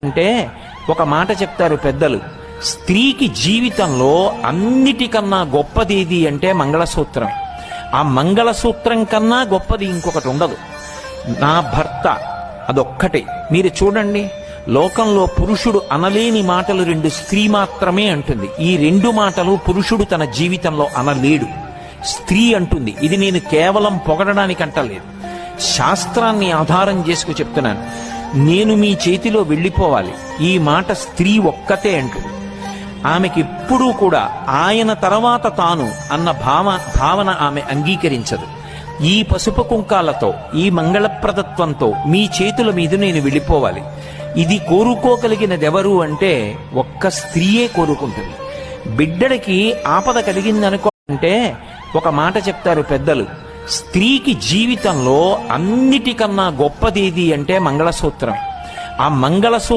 అంటే ఒక మాట చెప్తారు పెద్దలు, స్త్రీకి జీవితంలో అన్నిటికన్నా గొప్పదేది అంటే మంగళసూత్రం. ఆ మంగళసూత్రం కన్నా గొప్పది ఇంకొకటి ఉండదు. నా భర్త అదొక్కటే. మీరు చూడండి, లోకంలో పురుషుడు అనలేని మాటలు రెండు స్త్రీ మాత్రమే అంటుంది. ఈ రెండు మాటలు పురుషుడు తన జీవితంలో అనలేడు. స్త్రీ అంటుంది. ఇది నేను కేవలం పొగడడానికి అంటలేదు, శాస్త్రాన్ని ఆధారం చేసుకు చెప్తున్నాను. నేను మీ చేతిలో వెళ్ళిపోవాలి, ఈ మాట స్త్రీ ఒక్కతే అంటుంది. ఆమెకి ఎప్పుడూ కూడా ఆయన తర్వాత తాను అన్న భావన ఆమె అంగీకరించదు. ఈ పసుపు కుంకాలతో, ఈ మంగళప్రదత్వంతో మీ చేతుల మీద నేను వెళ్ళిపోవాలి, ఇది కోరుకోగలిగినదెవరు అంటే ఒక్క స్త్రీయే కోరుకుంటుంది. బిడ్డడికి ఆపద కలిగిందనుకో అంటే ఒక మాట చెప్తారు పెద్దలు, స్త్రీకి జీవితంలో అన్నిటికన్నా గొప్పదేది అంటే మంగళసూత్రం. ఆ మంగళసూత్రం